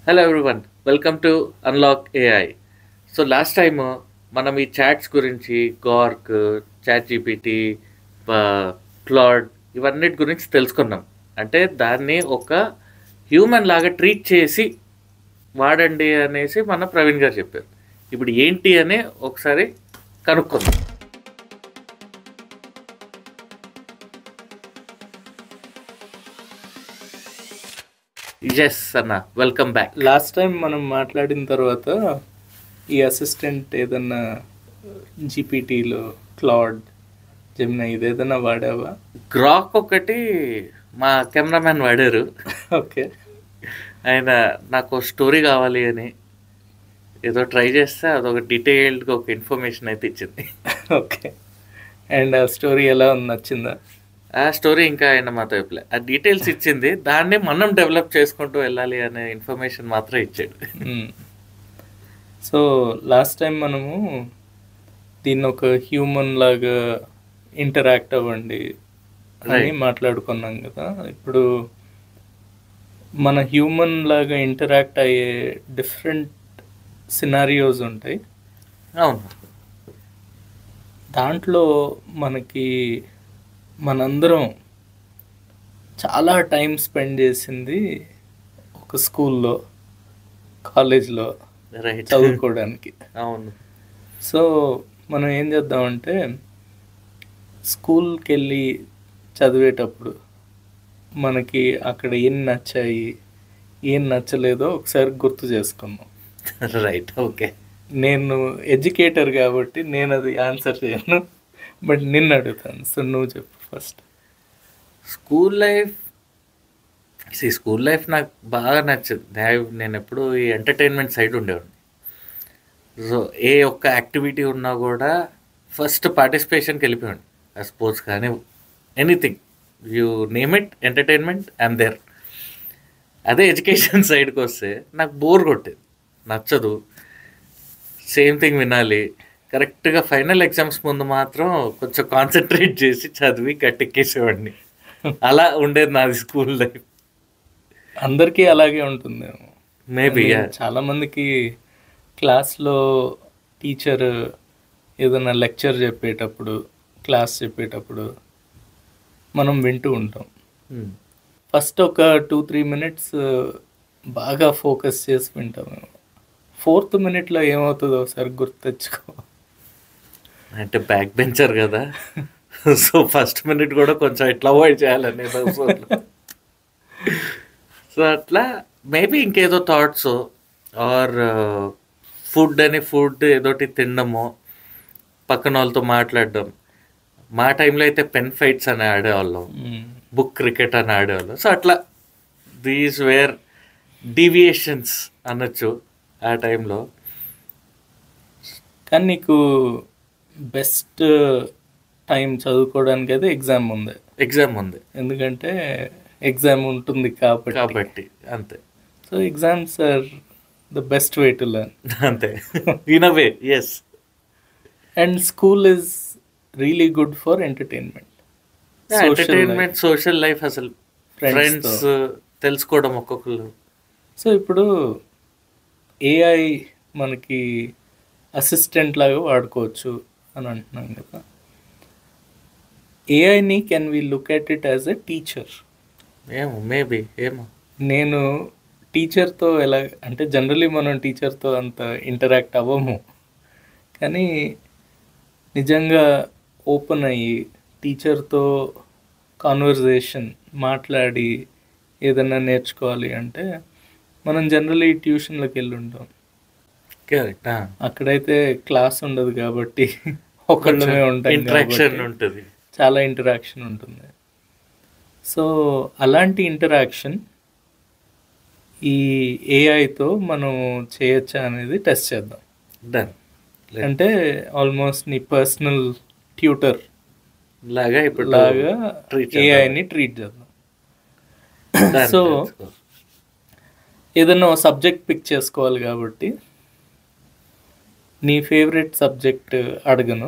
Hello everyone, welcome to unlock AI. So last time మనం ఈ charts గురించి గార్క్, chat GPT, Claude ఇవన్నిటి గురించి తెలుసుకున్నాం. అంటే దాన్ని ఒక హ్యూమన్ లాగా ట్రీట్ చేసి వాడండి అనేసి మన ప్రవీణ్ గారు చెప్పారు. ఇప్పుడు ఏంటి అని ఒకసారి కనుక్కుందాం. ఎస్ అన్న, వెల్కమ్ బ్యాక్. లాస్ట్ టైం మనం మాట్లాడిన తర్వాత ఈ అసిస్టెంట్ ఏదన్నా జీపీటీలో క్లాడ్ జెమినా ఇదేదన్నా వాడావా? గ్రాక్ ఒకటి మా కెమెరామ్యాన్ వాడారు. ఓకే. ఆయన నాకు స్టోరీ కావాలి అని ఏదో ట్రై చేస్తే అదొక డీటెయిల్డ్గా ఒక ఇన్ఫర్మేషన్ అయితే ఇచ్చింది. ఓకే. అండ్ ఆ స్టోరీ ఎలా ఉంది, నచ్చిందా? ఆ స్టోరీ ఇంకా ఆయన మాతో చెప్పలే. ఆ డీటెయిల్స్ ఇచ్చింది, దాన్ని మనం డెవలప్ చేసుకుంటూ వెళ్ళాలి అనే ఇన్ఫర్మేషన్ మాత్రం ఇచ్చాడు. సో లాస్ట్ టైం మనము దీన్ని ఒక హ్యూమన్ లాగా ఇంటరాక్ట్ అవ్వండి అని మాట్లాడుకున్నాం కదా. ఇప్పుడు మన హ్యూమన్ లాగా ఇంటరాక్ట్ అయ్యే డిఫరెంట్ సినారియోస్ ఉంటాయి. అవును. దాంట్లో మనకి మనందరం చాలా టైం స్పెండ్ చేసింది ఒక స్కూల్లో, కాలేజ్లో చదువుకోవడానికి. అవును. సో మనం ఏం చేద్దామంటే స్కూల్కి వెళ్ళి చదివేటప్పుడు మనకి అక్కడ ఏం నచ్చాయి, ఏం నచ్చలేదో ఒకసారి గుర్తు చేసుకుందాం. రైట్. ఓకే. నేను ఎడ్యుకేటర్ కాబట్టి నేను అది ఆన్సర్ చేయను, బట్ నిన్ను అడుగుతాను. సో నువ్వు చెప్పు ఫస్ట్. స్కూల్ లైఫ్ నాకు బాగా నచ్చింది. నేను ఎప్పుడు ఈ ఎంటర్టైన్మెంట్ సైడ్ ఉండేవాడిని. సో ఏ ఒక్క యాక్టివిటీ ఉన్నా కూడా ఫస్ట్ పార్టిసిపేషన్కి వెళ్ళిపోయాడు. స్పోర్ట్స్ కానీ anything, you name it, entertainment I'm there. అదే ఎడ్యుకేషన్ సైడ్కి వస్తే నాకు బోర్ కొట్టేది, నచ్చదు, సేమ్ థింగ్ వినాలి. కరెక్ట్గా ఫైనల్ ఎగ్జామ్స్ ముందు మాత్రం కొంచెం కాన్సన్ట్రేట్ చేసి చదివి గట్టెక్కేసేవాడిని. అలా ఉండేది నాది స్కూల్ లైఫ్. అందరికీ అలాగే ఉంటుందేమో మేబీ. చాలామందికి క్లాస్లో టీచర్ ఏదైనా లెక్చర్ చెప్పేటప్పుడు, క్లాస్ చెప్పేటప్పుడు మనం వింటూ ఉంటాం. ఫస్ట్ ఒక 2-3 మినిట్స్ బాగా ఫోకస్ చేసి వింటాం. 4th మినిట్లో ఏమవుతుందో ఒకసారి గుర్తు తెచ్చుకో. అంటే బ్యాక్ బెంచర్ కదా, సో ఫస్ట్ మినిట్ కూడా కొంచెం ఎట్లా అవాయిడ్ చేయాలనేది. సో అట్లా మేబీ ఇంకేదో థాట్స్ ఆర్ ఫుడ్ ఏదోటి తినడము, పక్కన వాళ్ళతో మాట్లాడడం. మా టైంలో అయితే పెన్ ఫైట్స్ అని ఆడేవాళ్ళం, బుక్ క్రికెట్ అని ఆడేవాళ్ళం. సో అట్లా దీస్ వేర్ డీవియేషన్స్ అనొచ్చు ఆ టైంలో. కానీ నీకు బెస్ట్ టైం చదువుకోవడానికి అయితే ఎగ్జామ్ ఉంది. ఎందుకంటే ఎగ్జామ్ ఉంటుంది కాబట్టి అంతే. So exams are the best way to learn. అంతే, in a way. Yes. And school is really good for entertainment, social life, అసలు ఫ్రెండ్స్ తెలుసుకోవడం ఒక్కొక్కరు. సో ఇప్పుడు ఏఐ మనకి అసిస్టెంట్ లాగా వాడుకోవచ్చు అని అంటున్నాం కదా. ఏఐని can we look at it as a teacher? ఏమో నేను టీచర్తో ఎలా అంటే జనరలీ మనం టీచర్తో అంత ఇంటరాక్ట్ అవ్వము, కానీ నిజంగా ఓపెన్ అయ్యి టీచర్తో కాన్వర్జేషన్ మాట్లాడి ఏదన్నా నేర్చుకోవాలి అంటే మనం జనరలీ ట్యూషన్లకు వెళ్ళి ఉంటాం. అక్కడైతే క్లాస్ ఉండదు కాబట్టి ఒకళ్ళమే ఉంటాం, ఇంటరాక్షన్ ఉంటుంది, చాలా ఇంటరాక్షన్ ఉంటుంది. సో అలాంటి ఇంటరాక్షన్ ఈ ఏఐతో మనం చేయొచ్చా అనేది టెస్ట్ చేద్దాం. అంటే ఆల్మోస్ట్ నీ పర్సనల్ ట్యూటర్ లాగా ఏఐని ట్రీట్ చేద్దాం. సో ఏదైనా సబ్జెక్ట్ పిక్ చేసుకోవాలి కాబట్టి నీ ఫేవరెట్ సబ్జెక్ట్ అడగను,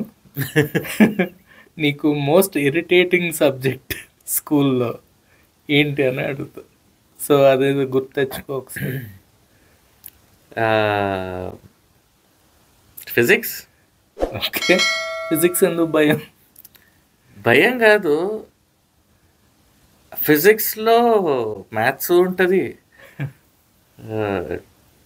నీకు మోస్ట్ ఇరిటేటింగ్ సబ్జెక్ట్ స్కూల్లో ఏంటి అని అడుగుతా. సో అదేదో గుర్తు తెచ్చుకో ఒకసారి. ఫిజిక్స్. ఓకే. ఫిజిక్స్ ఎందుకు భయం? భయం కాదు, ఫిజిక్స్లో మ్యాథ్స్ ఉంటుంది,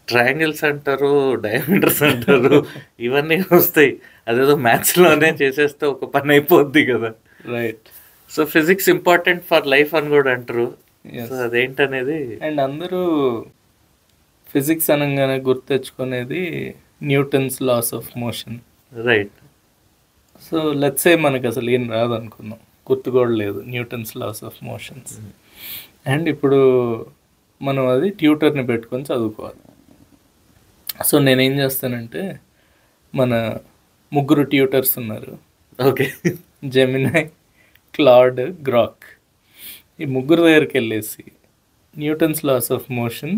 ట్రయాంగిల్స్ అంటారు, డయామీటర్స్ అంటారు, ఇవన్నీ వస్తాయి. అదేదో మ్యాథ్స్లోనే చేసేస్తే ఒక పని అయిపోద్ది కదా. Right. So physics important for life అని కూడా అంటారు. సో అదేంటనేది. అండ్ అందరూ ఫిజిక్స్ అనగానే గుర్తెచ్చుకునేది Newton's laws of motion. Right. So let's say మనకు అసలు ఏం రాదు అనుకుందాం, గుర్తు కూడా లేదు Newton's laws of motions. And ఇప్పుడు మనం అది ట్యూటర్ని పెట్టుకొని చదువుకోవాలి. సో నేనేం చేస్తానంటే, మన ముగ్గురు ట్యూటర్స్ ఉన్నారు. ఓకే. Gemini, Claude, Grok. ఈ ముగ్గురు దగ్గరికి వెళ్ళేసి న్యూటన్స్ లాస్ ఆఫ్ మోషన్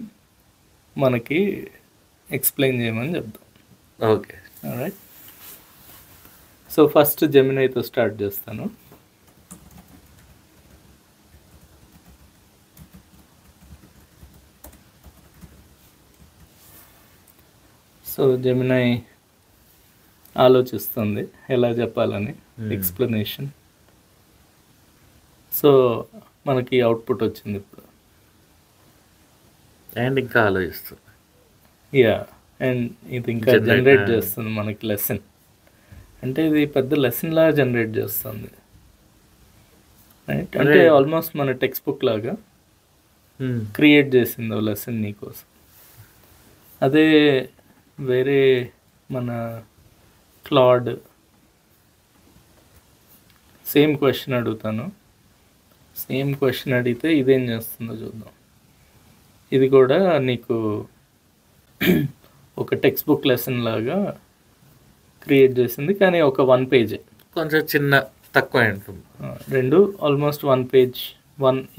మనకి ఎక్స్ప్లెయిన్ చేయమని చెప్దాం. ఓకే. రైట్. సో ఫస్ట్ జెమినైతో స్టార్ట్ చేస్తాను. సో జెమినై ఆలోచిస్తుంది ఎలా చెప్పాలని ఎక్స్ప్లెనేషన్. సో మనకి అవుట్పుట్ వచ్చింది ఇప్పుడు. అండ్ ఇంకా ఆలోచిస్తుంది. యా, అండ్ ఇది ఇంకా జనరేట్ చేస్తుంది మనకి లెసన్. అంటే ఇది పెద్ద లెసన్ లాగా జనరేట్ చేస్తుంది. రైట్. అంటే ఆల్మోస్ట్ మన టెక్స్ట్ బుక్ లాగా క్రియేట్ చేసింది ఓ లెసన్ నీకోసం. అదే వేరే మన క్లాడ్ సేమ్ క్వశ్చన్ అడుగుతాను. సేమ్ క్వశ్చన్ అడిగితే ఇదేం చేస్తుందో చూద్దాం. ఇది కూడా నీకు ఒక టెక్స్ట్ బుక్ లెసన్ లాగా క్రియేట్ చేసింది, కానీ ఒక 1 పేజ్, కొంచెం చిన్న తక్కువ ఉంటుంది. రెండు ఆల్మోస్ట్ 1 పేజ్.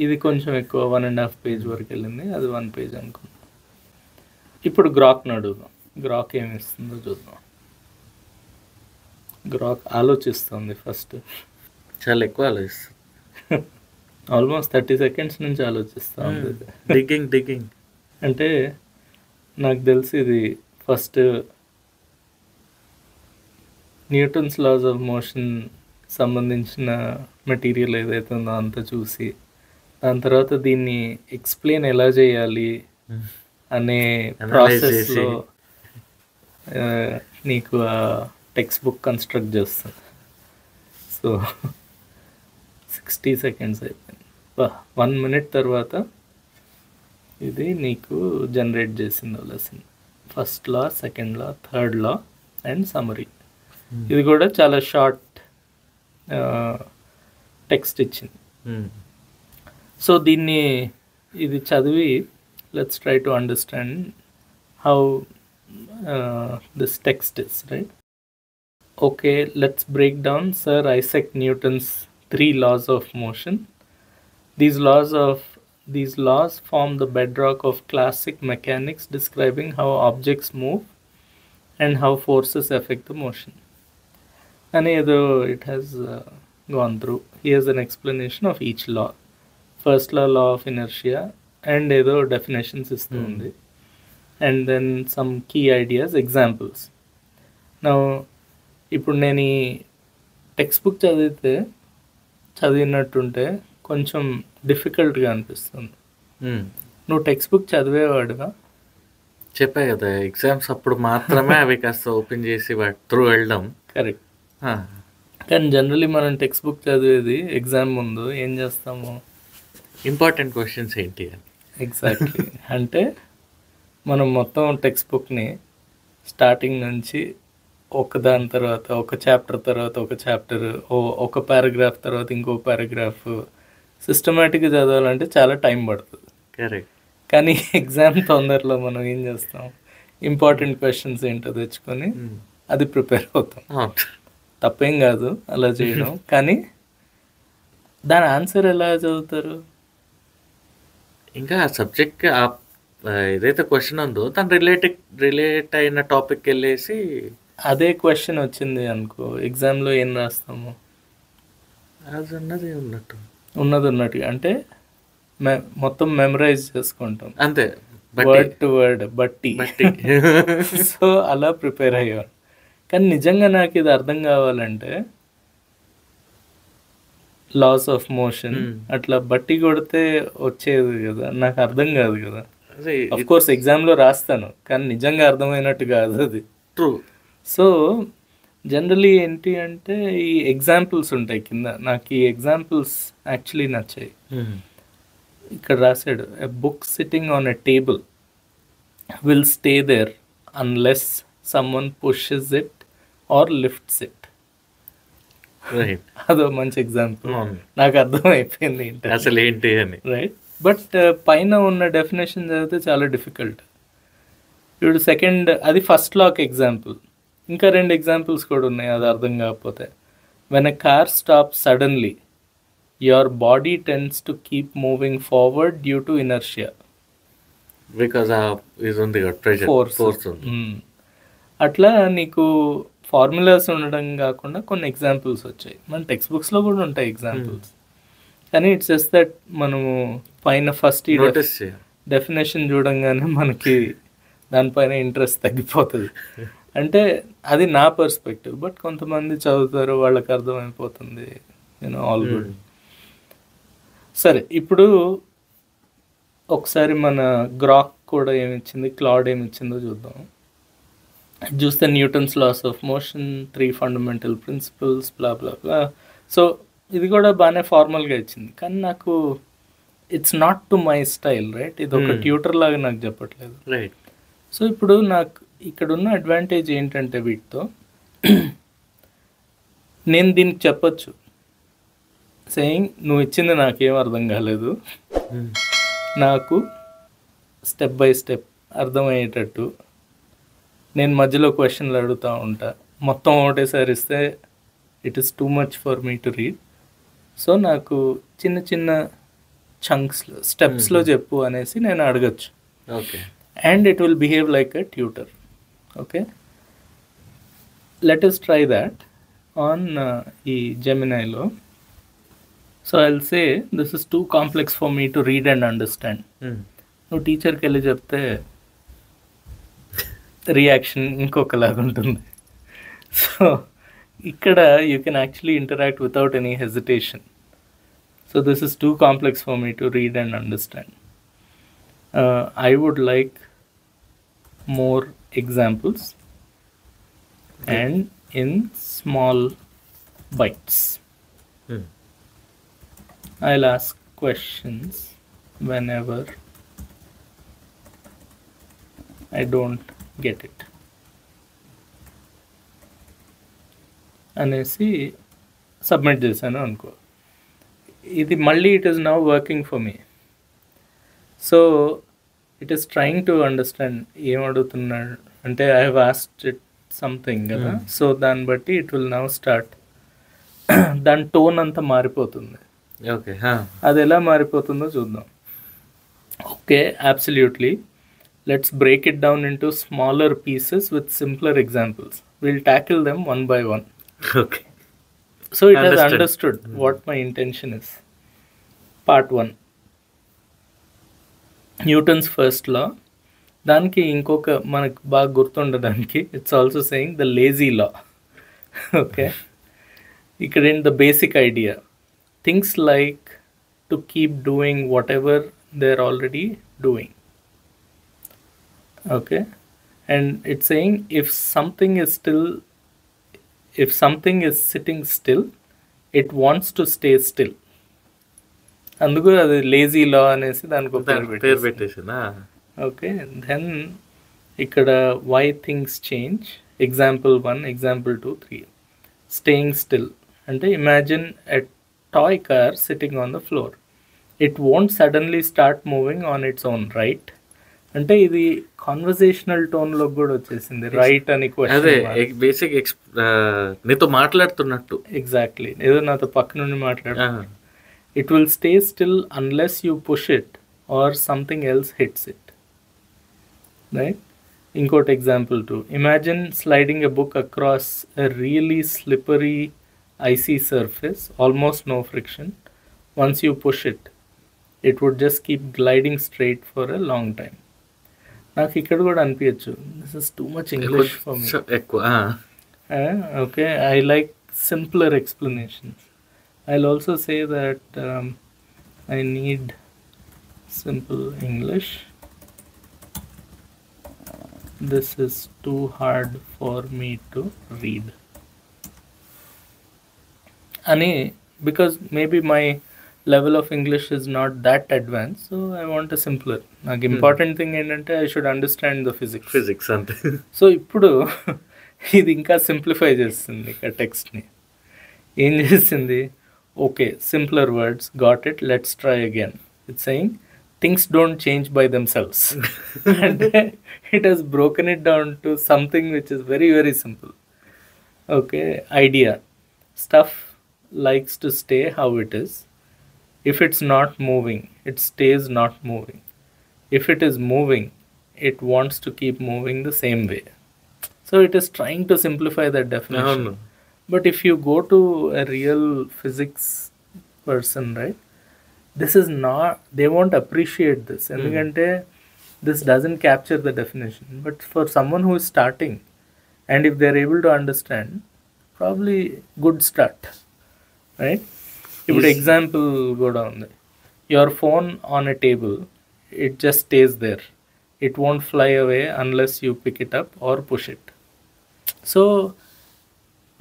ఇది కొంచెం ఎక్కువ 1.5 పేజ్ వరకు వెళ్ళింది, అది 1 పేజ్ అనుకుందాం. ఇప్పుడు గ్రాక్ని అడుగుదాం. గ్రాక్ ఏమి ఇస్తుందో చూద్దాం. గ్రాక్ ఆలోచిస్తుంది ఫస్ట్. చాలా ఎక్కువ ఆలోచిస్తుంది. ఆల్మోస్ట్ 30 సెకండ్స్ నుంచి ఆలోచిస్తుంది. డిగ్గింగ్ అంటే నాకు తెలిసి ఇది first Newton's laws of motion సంబంధించిన మెటీరియల్ ఏదైతే ఉందో అంతా చూసి, దాని తర్వాత దీన్ని ఎక్స్ప్లెయిన్ ఎలా చేయాలి అనే ప్రాసెస్లో నీకు ఆ టెక్స్ట్ బుక్ కన్స్ట్రక్ట్ చేస్తుంది. సో 60 సెకండ్స్ అయిపోయింది. 1 మినిట్ తర్వాత ఇది నీకు జనరేట్ చేసింది lesson. First law, second law, third law and summary. ఇది కూడా చాలా షార్ట్ టెక్స్ట్ ఇచ్చింది. సో దీన్ని ఇది చదివి let's try to understand how this text is, right? Okay, let's break down sir Isaac Newton's 3 laws of motion. These laws form the bedrock of classic mechanics, describing how objects move and how forces affect the motion. And though it has gone through, here's an explanation of each law. First law of inertia, and ఏదో definitions ఇస్తుంది. And then some key ideas, examples. Now ఇప్పుడు నేను ఈ text book చదివినట్టుంటే కొంచెం డిఫికల్ట్గా అనిపిస్తుంది. నువ్వు text book చదివేవాడుగా? చెప్పా కదా, ఎగ్జామ్స్ అప్పుడు మాత్రమే అవి కాస్త ఓపెన్ చేసి వాటి త్రూ వెళ్ళడం. కరెక్ట్. కానీ జనరలీ మనం టెక్స్ట్ బుక్ చదివేది ఎగ్జామ్ ముందు ఏం చేస్తాము, ఇంపార్టెంట్ క్వశ్చన్స్ ఏంటి అని. ఎగ్జాక్ట్లీ. అంటే మనం మొత్తం టెక్స్ట్ బుక్ని స్టార్టింగ్ నుంచి ఒకదాని తర్వాత ఒక చాప్టర్ తర్వాత ఒక చాప్టర్, ఒక పారాగ్రాఫ్ తర్వాత ఇంకో పారాగ్రాఫ్ సిస్టమేటిక్గా చదవాలంటే చాలా టైం పడుతుంది. కరెక్ట్. కానీ ఎగ్జామ్ తొందరలో మనం ఏం చేస్తాం, ఇంపార్టెంట్ క్వశ్చన్స్ ఏంటో తెచ్చుకొని అది ప్రిపేర్ అవుతాం. తప్పేం కాదు అలా చేయడం, కానీ దాని ఆన్సర్ ఎలా చదువుతారు? ఇంకా ఆ సబ్జెక్ట్ ఏదైతే క్వశ్చన్ ఉందో దాని రిలేట్ అయిన టాపిక్ వెళ్ళేసి అదే క్వశ్చన్ వచ్చింది అనుకో, ఎగ్జామ్లో ఏం రాస్తాము? అది ఉన్నది ఉన్నట్టుగా అంటే మొత్తం మెమరైజ్ చేసుకుంటాం. అంతే. బట్టి వర్డ్ టు వర్డ్ బట్టి. బట్టి సో అలా ప్రిపేర్ అయ్యాను. కానీ నిజంగా నాకు ఇది అర్థం కావాలంటే లాస్ ఆఫ్ మోషన్ అట్లా బట్టి కొడితే వచ్చేది కదా, నాకు అర్థం కాదు కదా. అఫ్ కోర్స్ ఎగ్జామ్లో రాస్తాను కానీ నిజంగా అర్థమైనట్టు కాదు అది. ట్రూ. సో జనరలీ ఏంటి అంటే ఈ ఎగ్జాంపుల్స్ ఉంటాయి కింద, నాకు ఈ ఎగ్జాంపుల్స్ యాక్చువల్లీ నచ్చాయి. ఇక్కడ రాశాడు, a book sitting on a table will stay there unless someone pushes it or lifts it. Right. అదో మంచి ఎగ్జాంపుల్, నాకు అర్థం అయిపోయింది అసలు ఏంటి అని. రైట్. బట్ పైన ఉన్న డెఫినేషన్ చదివితే చాలా డిఫికల్ట్. ఇప్పుడు సెకండ్, అది ఫస్ట్ లాక్ ఎగ్జాంపుల్. ఇంకా 2 ఎగ్జాంపుల్స్ కూడా ఉన్నాయి అది అర్థం కాకపోతే. When a car stop suddenly your body tends to keep moving forward due to inertia. Because ఇది ఉంది ప్రెషర్, ఫోర్స్ ఉంది. అట్లా నీకు ఫార్ములాస్ ఉండడం కాకుండా కొన్ని ఎగ్జాంపుల్స్ వచ్చాయి. మన టెక్స్ట్ బుక్స్లో కూడా ఉంటాయి ఎగ్జాంపుల్స్, కానీ ఇట్స్ జస్ట్ దట్ మనము పైన ఫస్ట్ ఈ డెఫినేషన్ చూడంగానే మనకి దానిపైన ఇంట్రెస్ట్ తగ్గిపోతుంది. అంటే అది నా పర్స్పెక్టివ్, బట్ కొంతమంది చదువుతారు వాళ్ళకి అర్థమైపోతుంది, ఆల్ గుడ్. సరే, ఇప్పుడు ఒకసారి మన గ్రాక్ కూడా ఏమిచ్చింది, క్లాడ్ ఏమిచ్చిందో చూద్దాం. చూస్తే Newton's laws of motion, 3 fundamental principles, blah blah blah. So ఇది కూడా బాగానే ఫార్మల్గా ఇచ్చింది, కానీ నాకు it's not to my style, right. ఇది ఒక ట్యూటర్ లాగా నాకు చెప్పట్లేదు, రైట్. సో ఇప్పుడు నాకు ఇక్కడ ఉన్న అడ్వాంటేజ్ ఏంటంటే వీటితో నేను దీనికి చెప్పచ్చు, సేయింగ్ నువ్వు ఇచ్చింది నాకేం అర్థం కాలేదు, నాకు స్టెప్ బై స్టెప్ అర్థమయ్యేటట్టు నేను మధ్యలో క్వశ్చన్లు అడుగుతూ ఉంటా. మొత్తం ఒకటేసారి ఇస్తే it is too much for me to read. So నాకు చిన్న చిన్న చంక్స్లో, స్టెప్స్లో చెప్పు అనేసి నేను అడగచ్చు. Okay. And it will behave like a tutor. Okay, let us try that on ఈ జెమినైలో. So I will say this is too complex for me to read and understand. నువ్వు టీచర్కి వెళ్ళి చెప్తే రియాక్షన్ ఇంకొకలాగా ఉంటుంది. సో ఇక్కడ you can actually interact without any hesitation. So this is too complex for me to read and understand. I would like more examples and in small bites. I'll ask questions whenever I don't get it. అనేసి submit చేశాను అనుకో. ఇది మళ్ళీ it is now working for me. So it is trying to understand ఏం అడుగుతున్నాడు అంటే I have asked it something కదా. So దాన్ని బట్టి ఇట్ విల్ నౌ స్టార్ట్, దాని టోన్ అంతా మారిపోతుంది. ఓకే, అది ఎలా మారిపోతుందో చూద్దాం. Okay, absolutely. Let's break it down into smaller pieces with simpler examples. Will tackle them one by one. Okay. So it has understood what my intention is. Part 1, Newton's first law. దానికి ఇంకొక మనకు బాగా గుర్తుండడానికి it's also saying the lazy law. Okay, ఇక్కడ ఏంటి the basic idea, things like to keep doing whatever they are already doing. Okay, and it's saying if something is sitting still it wants to stay still. అందుకు అది lazy law అనేసి దానికి ఒక పేరు పెట్టేసిన. Okay, then ఇక్కడ why things change. Example 1, example 2, 3. Staying still అంటే imagine a toy car sitting on the floor. It won't suddenly start moving on its own, right. అంటే ఇది కాన్వర్సేషనల్ టోన్లో కూడా వచ్చేసింది, రైట్ అని క్వశ్చన్. బేసిక్ నీతో మాట్లాడుతున్నట్టు. ఎగ్జాక్ట్లీ, ఏదో నాతో పక్క నుండి మాట్లాడు. It will stay still unless you push it or something else hits it. Right? Inquote example 2. Imagine sliding a book across a really slippery, icy surface, almost no friction. Once you push it, it would just keep gliding straight for a long time. నాకు ఇక్కడ కూడా అనిపించచ్చు this is too much English for me. కొంచెం ఎక్కువ. Okay, I like simpler explanations. I'll also say that I need simple English. This is too hard for me to read. Ani, because maybe my level of English is not that advanced, so I want a simpler. నాకు important thing ఏంటంటే I should understand the physics. Physics అంతే. So ఇప్పుడు ఇది ఇంకా simplify చేస్తుంది ఇక టెక్స్ట్ని. ఏం చేసింది, okay simpler words, got it, let's try again. It's saying things don't change by themselves. అంటే it has broken it down to something which is very very simple. Okay, idea, stuff likes to stay how it is. If it's not moving, it stays not moving. If it is moving, it wants to keep moving the same way. So it is trying to simplify that definition. అవును. But if you go to a real physics person, right, this is not, they won't appreciate this. ఎందుకంటే this doesn't capture the definition. But for someone who is starting, and if they're able to understand, probably good start. Right? ఇప్పుడు example కూడా ఉంది. Your phone on a table, it just stays there, it won't fly away unless you pick it up or push it. So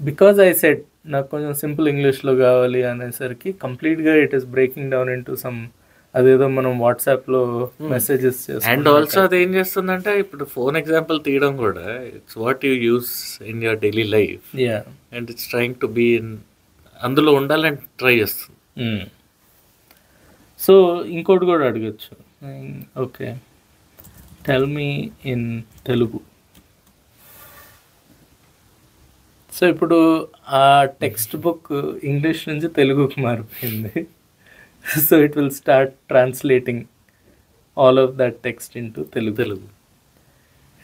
because I said నాకు కొంచెం simple ఇంగ్లీష్లో కావాలి అనేసరికి కంప్లీట్గా it is breaking down in to some, అదేదో మనం వాట్సాప్లో messages and also అది ఏం చేస్తుందంటే ఇప్పుడు ఫోన్ ఎగ్జాంపుల్ తీయడం కూడా it's what you use in your daily life. Yeah, and it's trying to be in, అందులో ఉండాలని ట్రై చేస్తుంది. సో ఇంకోటి కూడా అడగచ్చు. Okay, tell me in Telugu. So ఇప్పుడు ఆ టెక్స్ట్ బుక్ ఇంగ్లీష్ నుంచి తెలుగుకి మారిపోయింది. So it will start translating all of that text into Telugu.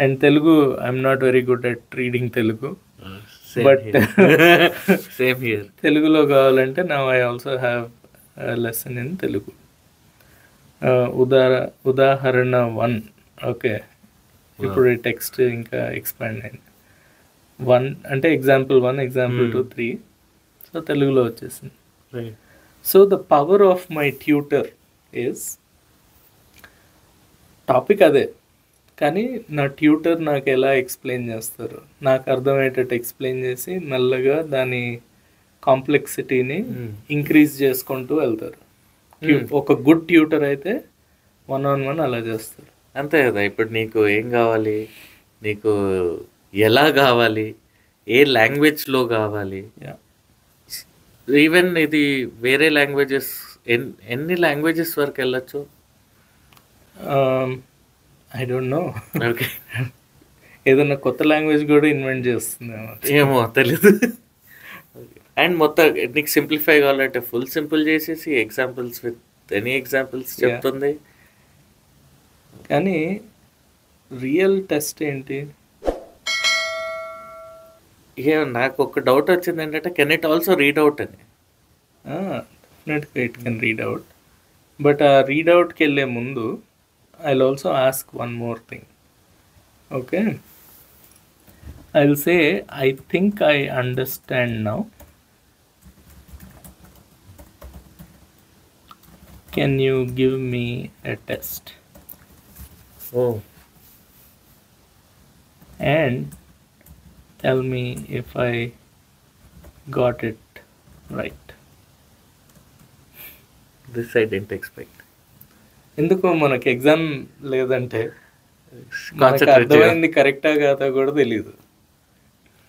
And Telugu I'm not very good at reading Telugu, but same here. తెలుగులో కావాలంటే now I also have lesson in Telugu. ఉదాహరణ 1. Okay, ఇప్పుడు ఈ టెక్స్ట్ ఇంకా expand అయింది. 1 అంటే ఎగ్జాంపుల్ 1, ఎగ్జాంపుల్ 2, 3. సో తెలుగులో వచ్చేసింది. So the power of my tutor is, topic అదే, కానీ నా ట్యూటర్ నాకు ఎలా ఎక్స్ప్లెయిన్ చేస్తారు, నాకు అర్థమయ్యేటట్టు ఎక్స్ప్లెయిన్ చేసి మెల్లగా దాని కాంప్లెక్సిటీని ఇంక్రీజ్ చేసుకుంటూ వెళ్తారు. ఒక గుడ్ ట్యూటర్ అయితే 1-on-1 అలా చేస్తారు. అంతే కదా. ఇప్పుడు నీకు ఏం కావాలి, నీకు ఎలా కావాలి, ఏ లాంగ్వేజ్లో కావాలి, ఈవెన్ ఇది వేరే లాంగ్వేజెస్, ఎన్ని లాంగ్వేజెస్ వరకు వెళ్ళచ్చు? I don't know. ఓకే, ఏదన్నా కొత్త లాంగ్వేజ్ కూడా ఇన్వెంట్ చేస్తుందేమో, ఏమో తెలీదు. అండ్ మొత్తం నీకు సింప్లిఫై కావాలంటే ఫుల్ సింపుల్ చేసేసి ఎగ్జాంపుల్స్ విత్ ఎనీ ఎగ్జాంపుల్స్ చెప్తుంది. కానీ రియల్ టెస్ట్ ఏంటి? నాకు ఒక డౌట్ వచ్చింది ఏంటంటే, can it also read out అని? డెఫినెట్గా it can read out, but ఆ రీడౌట్కి వెళ్ళే ముందు I'll also ask one more thing. Okay, I'll say I think I understand now. Can you give me a test? Oh. And tell me if I got it right. This I didn't expect. ఎందుకు మనకి exam లేదంటే మనకు అర్థమైంది కరెక్టా కాదా కూడా తెలీదు.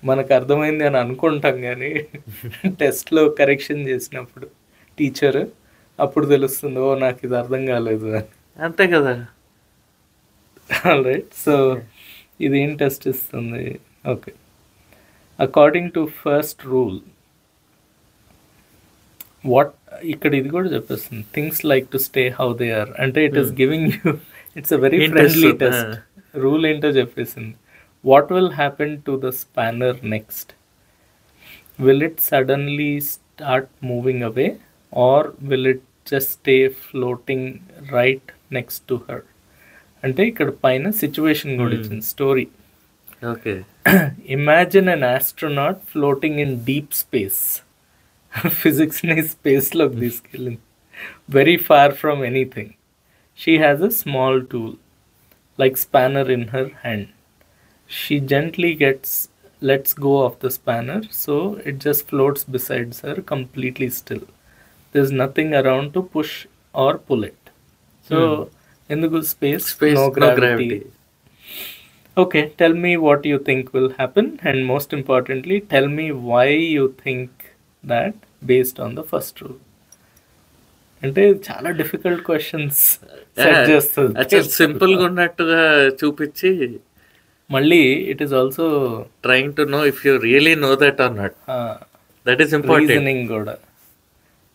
మనకు అర్థమైంది అని అనుకుంటాం, కానీ టెస్ట్లో కరెక్షన్ చేసినప్పుడు టీచర్ అప్పుడు తెలుస్తుంది, ఓ నాకు ఇది అర్థం కాలేదు అని. అంతే కదా. రైట్, సో ఇదేం టెస్ట్ ఇస్తుంది? Okay, according to first rule, what, ఇక్కడ ఇది కూడా చెప్పేస్తుంది, things like to stay how they are. అంటే it is giving you, it's a very friendly test. Rule ఏంటో చెప్పేసింది. What will happen to the spanner next? Will it suddenly start moving away or will it just stay floating right next to her? అంటే ఇక్కడ పైన situation కూడా ఇచ్చింది, story. Okay. Imagine an astronaut floating in deep space. ఫిజిక్స్ని స్పేస్లోకి తీసుకెళ్ళింది. Very far from anything. She has a small tool like spanner in her hand. She gently lets go of the spanner, so it just floats beside her completely still. There's nothing around to push or pull it. So, ఎందుకు space, no gravity. Okay, tell me what you think will happen, and most importantly, tell me why you think that based on the first rule. అంటే చాలా difficult questions set చేస్తుంది. సింపుల్గా ఉన్నట్టుగా చూపించి మళ్ళీ it is also trying to know if you really know that or not. That is important. Reasoning కూడా.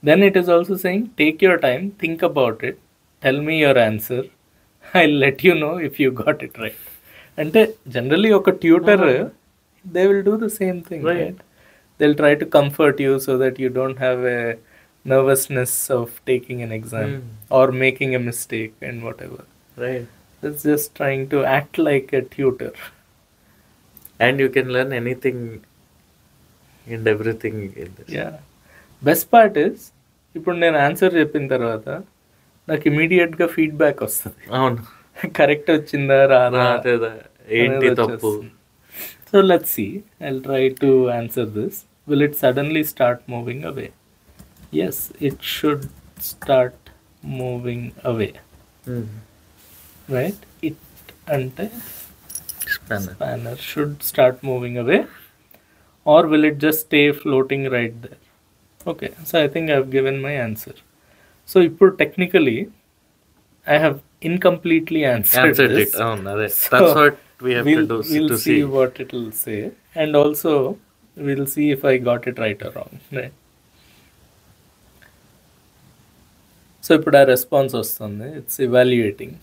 Then it is also saying take your time, think about it, tell me your answer, I let you know if you got it right. అంటే generally ఒక tutor they will do the same thing, right? They will try to comfort you so that you don't have a nervousness of taking an exam or making a mistake and whatever. Right. It's just trying to act like a tutor. And you can learn anything and everything in this. Yeah. Best part is, ఇప్పుడు నేను answer చెప్పిన తర్వాత నాకు ఇమీడియట్గా feedback వస్తుంది. అవును, correct వచ్చిందా రాదా, ఏంటి తప్పు. So let's see. I will try to answer this. Will it suddenly start moving away? Yes, it should start moving away. Right? It ante spanner should start moving away, or will it just stay floating right there? Okay, so I think I've given my answer. So ఇప్పుడు technically I have incompletely answered this. It. That's what we have to do. We'll see what it will say, and also we'll see if I got it right or wrong. Right? So ఇప్పుడు ఆ response వస్తుంది. It's evaluating.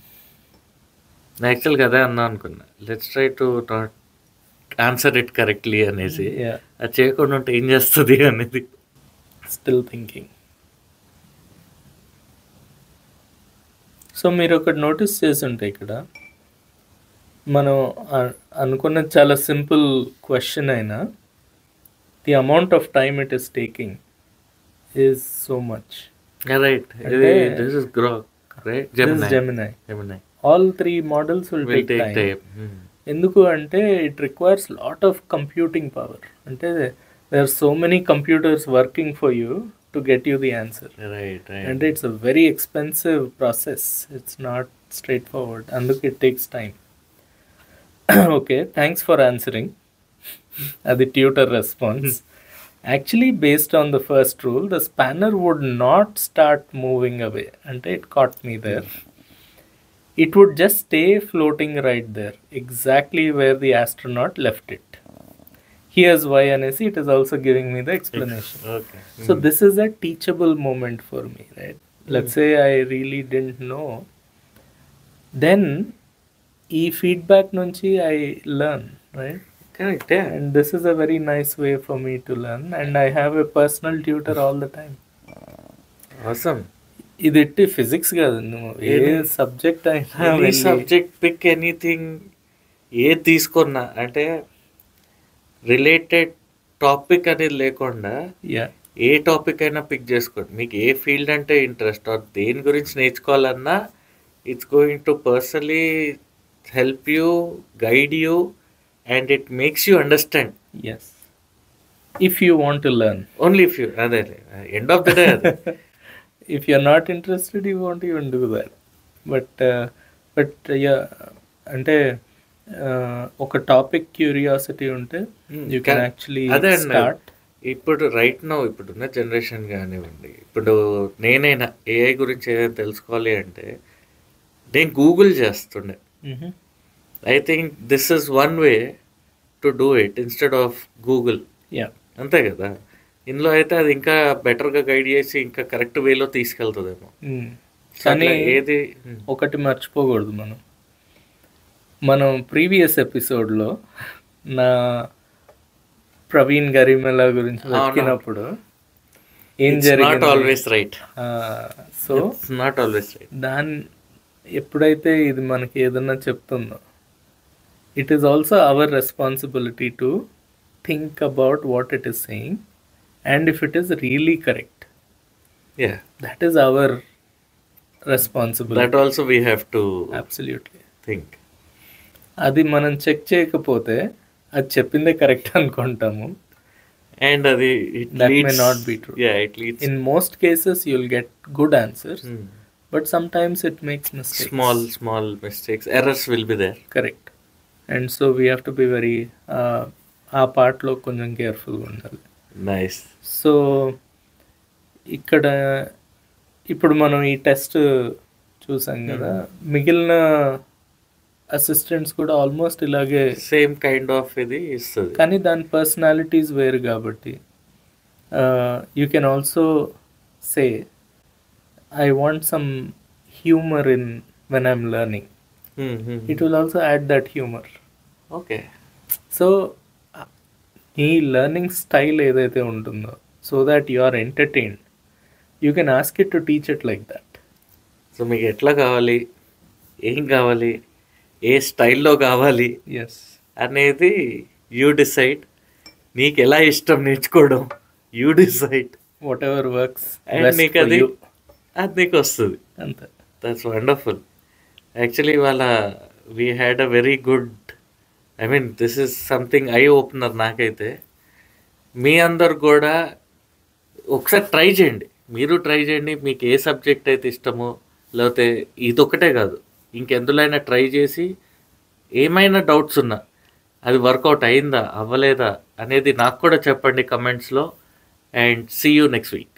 యాక్చువల్గా అదే అన్నా అనుకున్నా, let's try to not answer it correctly అనేసి. అది చేయకుండా ఉంటే ఏం చేస్తుంది అనేది. Still thinking. సో మీరు ఒకటి నోటీస్ చేసి ఉంటే ఇక్కడ మనం అనుకున్న చాలా సింపుల్ క్వశ్చన్ అయినా the amount of time it is taking is so much. Right. This is Grok, right? Gemini. All three models will take time. ఎందుకు అంటే it requires lot of computing power. అంటే there are so many computers working for you to get you the answer. Right. And it's a very expensive process. It's not straightforward. అందుకు it takes time. Okay, thanks for answering. The tutor response. Actually, based on the first rule, the spanner would not start moving away. And it caught me there. It would just stay floating right there, exactly where the astronaut left it. Here's why, Anesi. It is also giving me the explanation. Okay. So this is a teachable moment for me, right? Let's say I really didn't know. Then, feedback nunchi I learn, right? Correct, yeah. And this is a very nice way for me to learn, and I have a personal tutor all the time. Awesome. ఇది physics కాదు, ఏ subject అయినా subject pick anything ఏది తీసుకున్నా అంటే related topic అనేది లేకుండా ఏ topic అయినా pick చేసుకోండి. మీకు ఏ ఫీల్డ్ అంటే ఇంట్రెస్ట్ ఆర్ దేని గురించి నేర్చుకోవాలన్నా it's going to personally help you, guide you, and it makes you understand. Yes, if you want to learn. Only if you, end of the day. If you're not interested, you won't even do that. But yeah, అంటే ఒక topic curiosity ఉంటే you can actually start. ఇప్పుడు right now ఇప్పుడున్న generation కానివ్వండి, ఇప్పుడు నేనైనా AI గురించి ఏదైనా తెలుసుకోవాలి అంటే నేను గూగుల్ చేస్తుండే. I think this is one way to do it instead of Google. Yeah. అంతే కదా. ఇందులో అయితే అది ఇంకా బెటర్గా గైడ్ చేసి ఇంకా కరెక్ట్ వేలో తీసుకెళ్తుందేమో. కానీ ఏది ఒకటి మర్చిపోకూడదు, మనం ప్రీవియస్ ఎపిసోడ్లో నా ప్రవీణ్ గరిమెలా గురించి వెతికినప్పుడు ఏం జరిగింది, not always right. So not always right. ఎప్పుడైతే ఇది మనకి ఏదన్నా చెప్తుందో, it is also our responsibility to think about what it is saying and if it is really correct. Yeah, that is our responsibility. That also we have to absolutely. Think. అది మనం check చేయకపోతే అది చెప్పిందే correct అనుకుంటాము. And అది That may not be true. It leads In most cases, you'll get good answers, but sometimes it makes mistakes. small mistakes, errors will be there. Correct. And so we have to be very, ఆ పార్ట్లో కొంచెం కేర్ఫుల్గా ఉండాలి. Nice. So ఇక్కడ ఇప్పుడు మనం ఈ test చూసాం కదా, మిగిలిన అసిస్టెంట్స్ కూడా ఆల్మోస్ట్ ఇలాగే, సేమ్ కైండ్ ఆఫ్ ఇది ఇస్తుంది. కానీ దాని పర్సనాలిటీస్ వేరు కాబట్టి you can also say I want some humour in when I'm learning. It will also add that humour. Okay. So ఈ లెర్నింగ్ స్టైల్ ఏదైతే ఉంటుందో, so that you are entertained, you can ask it to teach it like that. So మీకు ఎట్లా కావాలి, ఏం కావాలి, ఏ స్టైల్లో కావాలి ఎస్, అనేది యూ డిసైడ్. నీకు ఎలా ఇష్టం నేర్చుకోవడం, you decide. What ever works and నీకు అది నీకు వస్తుంది. అంతే. That's wonderful. యాక్చువల్లీ ఇవాళ we had a very good, I mean this is something eye opener నాకైతే. మీ అందరు కూడా ఒకసారి ట్రై చేయండి, మీరు ట్రై చేయండి. మీకు ఏ సబ్జెక్ట్ అయితే ఇష్టమో, లేకపోతే ఇదొక్కటే కాదు, ఇంకెందులో అయినా ట్రై చేసి ఏమైనా డౌట్స్ ఉన్నా అది వర్కౌట్ అయిందా అవ్వలేదా అనేది నాకు కూడా చెప్పండి కమెంట్స్లో. And see you next week.